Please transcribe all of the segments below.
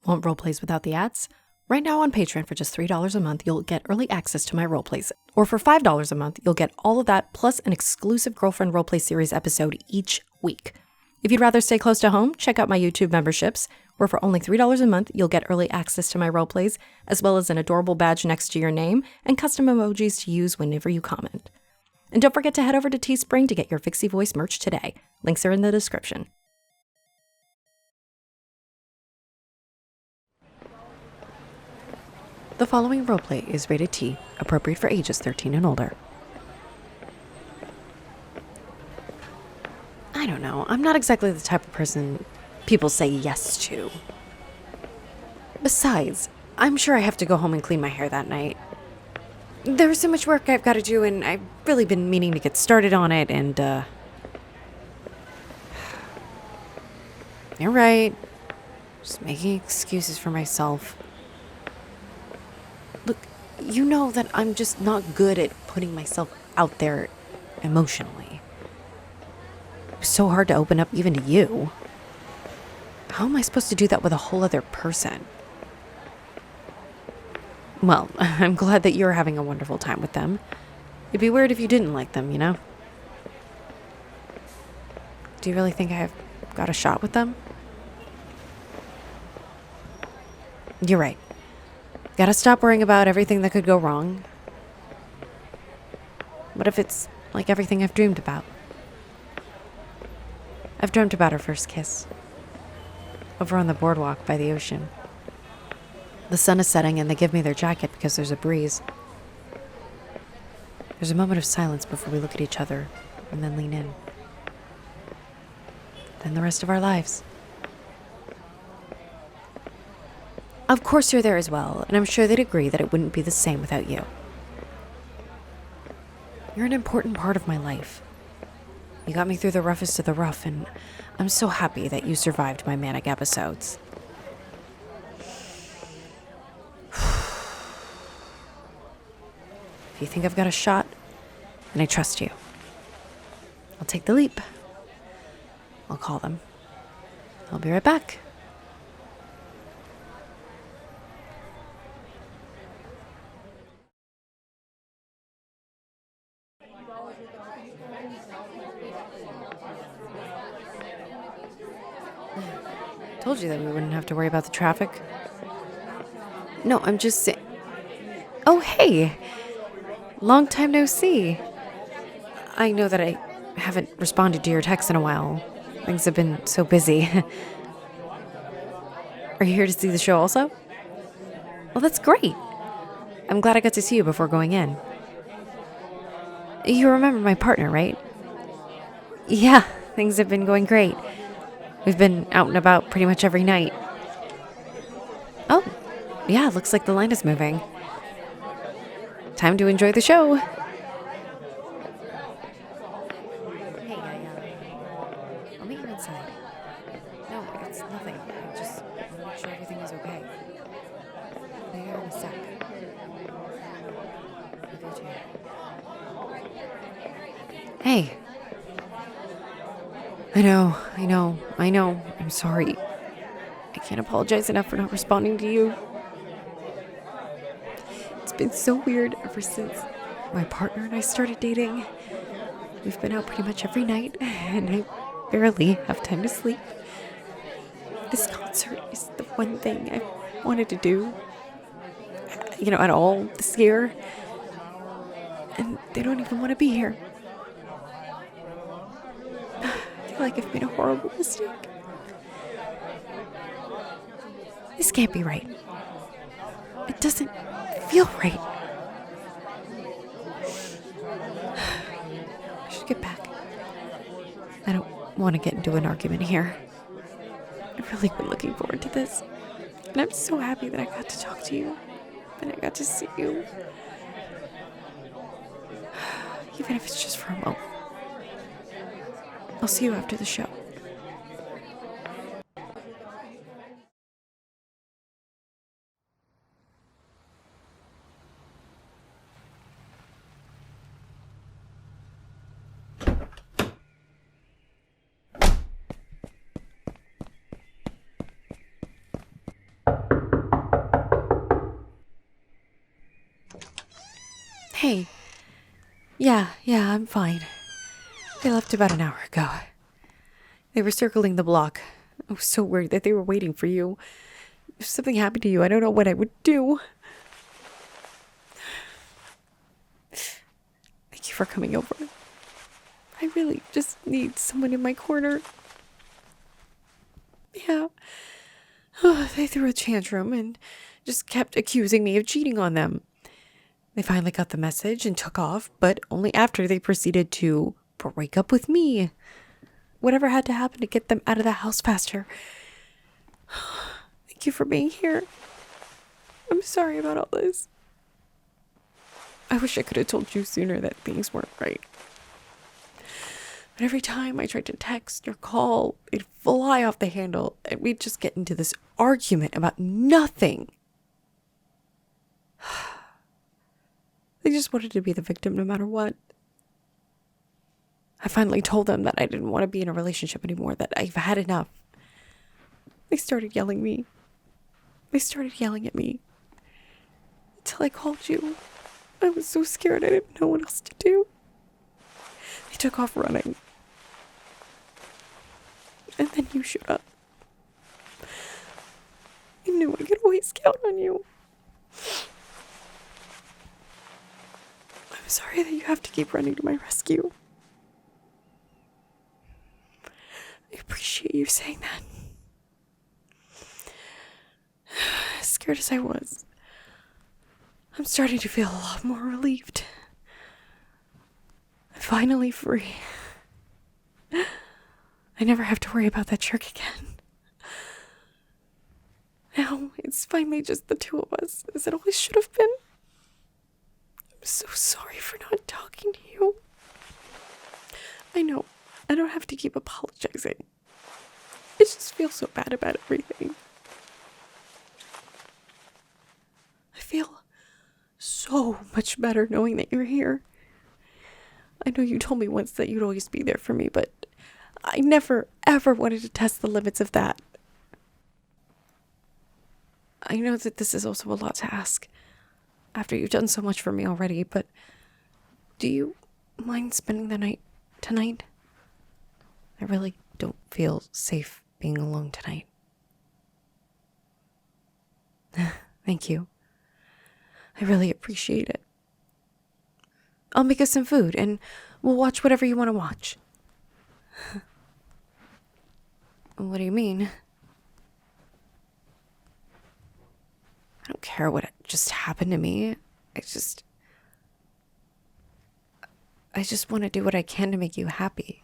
Want roleplays without the ads? Right now on Patreon for just $3 a month, you'll get early access to my roleplays. Or for $5 a month, you'll get all of that plus an exclusive Girlfriend Roleplay Series episode each week. If you'd rather stay close to home, check out my YouTube memberships, where for only $3 a month, you'll get early access to my roleplays, as well as an adorable badge next to your name and custom emojis to use whenever you comment. And don't forget to head over to Teespring to get your Vixie Voice merch today. Links are in the description. The following roleplay is rated T, appropriate for ages 13 and older. I don't know, I'm not exactly the type of person people say yes to. Besides, I'm sure I have to go home and clean my hair that night. There's so much work I've got to do, and I've really been meaning to get started on it, and, You're right. Just making excuses for myself. Look, you know that I'm just not good at putting myself out there emotionally. It's so hard to open up even to you. How am I supposed to do that with a whole other person? Well, I'm glad that you're having a wonderful time with them. It'd be weird if you didn't like them, you know? Do you really think I've got a shot with them? You're right. Gotta stop worrying about everything that could go wrong. What if it's like everything I've dreamed about? I've dreamt about our first kiss. Over on the boardwalk by the ocean. The sun is setting and they give me their jacket because there's a breeze. There's a moment of silence before we look at each other and then lean in. Then the rest of our lives. Of course you're there as well, and I'm sure they'd agree that it wouldn't be the same without you. You're an important part of my life. You got me through the roughest of the rough, and I'm so happy that you survived my manic episodes. If you think I've got a shot, then I trust you. I'll take the leap. I'll call them. I'll be right back. Told you that we wouldn't have to worry about the traffic. No, I'm just saying. Oh, hey! Long time no see. I know that I haven't responded to your texts in a while. Things have been so busy. Are you here to see the show also? Well, that's great. I'm glad I got to see you before going in. You remember my partner, right? Yeah, things have been going great. We've been out and about pretty much every night. Oh, yeah, looks like the line is moving. Time to enjoy the show. Hey, I'll meet you inside. No, it's nothing. I just want to make sure everything is okay. I'll be here in a sec. Hey. I know. I'm sorry. I can't apologize enough for not responding to you. It's been so weird ever since my partner and I started dating. We've been out pretty much every night, and I barely have time to sleep. This concert is the one thing I wanted to do, at all this year. And they don't even want to be here. I feel like I've made a horrible mistake. This can't be right. It doesn't feel right. I should get back. I don't want to get into an argument here. I've really been looking forward to this. And I'm so happy that I got to talk to you. And I got to see you. Even if it's just for a moment. I'll see you after the show. Hey. Yeah, I'm fine. They left about an hour ago. They were circling the block. I was so worried that they were waiting for you. If something happened to you, I don't know what I would do. Thank you for coming over. I really just need someone in my corner. Yeah. They threw a tantrum and just kept accusing me of cheating on them. They finally got the message and took off, but only after they proceeded to break up with me. Whatever had to happen to get them out of the house faster. Thank you for being here. I'm sorry about all this. I wish I could have told you sooner that things weren't right. But every time I tried to text or call, it'd fly off the handle and we'd just get into this argument about nothing. They just wanted to be the victim no matter what. I finally told them that I didn't want to be in a relationship anymore, that I've had enough. They started yelling at me. Until I called you. I was so scared I didn't know what else to do. They took off running. And then you showed up. I knew I could always count on you. I'm sorry that you have to keep running to my rescue. I appreciate you saying that. As scared as I was, I'm starting to feel a lot more relieved. I'm finally free. I never have to worry about that jerk again. Now it's finally just the two of us, as it always should have been. I'm so sorry for not talking to you. I know, I don't have to keep apologizing. I just feel so bad about everything. I feel so much better knowing that you're here. I know you told me once that you'd always be there for me, but I never, ever wanted to test the limits of that. I know that this is also a lot to ask, after you've done so much for me already, but do you mind spending the night tonight? I really don't feel safe being alone tonight. Thank you. I really appreciate it. I'll make us some food, and we'll watch whatever you want to watch. What do you mean? I don't care what just happened to me. I just want to do what I can to make you happy.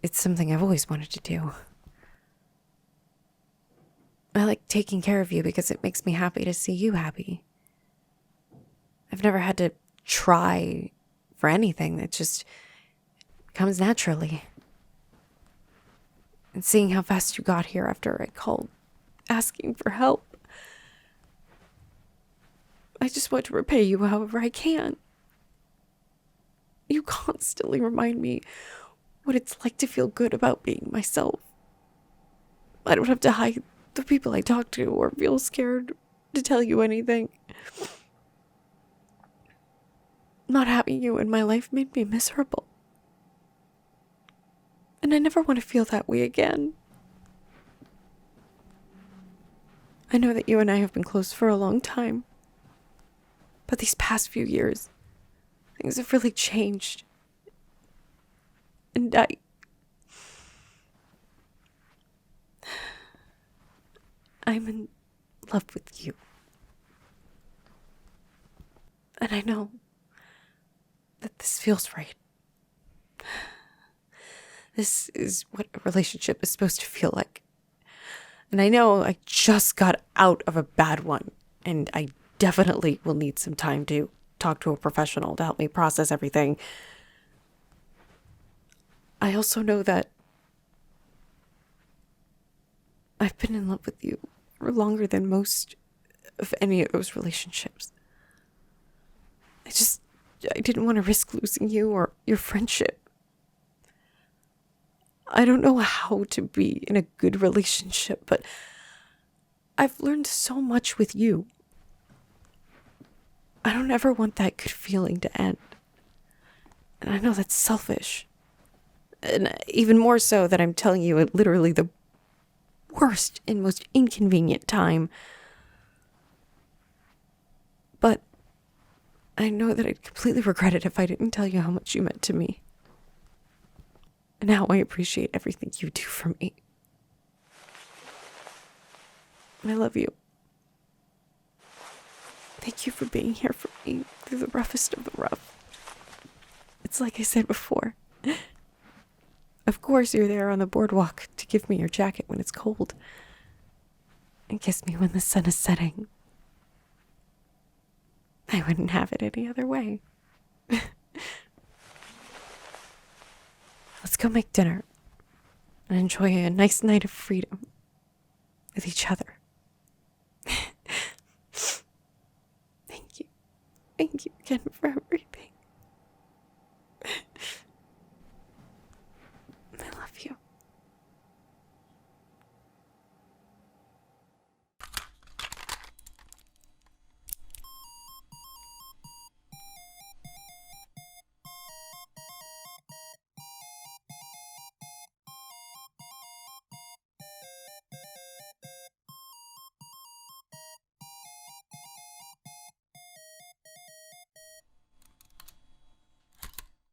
It's something I've always wanted to do. I like taking care of you because it makes me happy to see you happy. I've never had to try for anything. It just comes naturally. And seeing how fast you got here after I called asking for help, I just want to repay you however I can. You constantly remind me what it's like to feel good about being myself. I don't have to hide the people I talk to or feel scared to tell you anything. Not having you in my life made me miserable. And I never want to feel that way again. I know that you and I have been close for a long time. But these past few years, things have really changed. And I'm in love with you. And I know that this feels right. This is what a relationship is supposed to feel like. And I know I just got out of a bad one, and I definitely will need some time to talk to a professional to help me process everything. I also know that I've been in love with you for longer than most of any of those relationships. I didn't want to risk losing you or your friendship. I don't know how to be in a good relationship, but I've learned so much with you. I don't ever want that good feeling to end. And I know that's selfish. And even more so that I'm telling you at literally the worst and most inconvenient time. But I know that I'd completely regret it if I didn't tell you how much you meant to me. And how I appreciate everything you do for me. I love you. Thank you for being here for me through the roughest of the rough. It's like I said before. Of course you're there on the boardwalk to give me your jacket when it's cold. And kiss me when the sun is setting. I wouldn't have it any other way. Let's go make dinner and enjoy a nice night of freedom with each other. Thank you. Thank you again for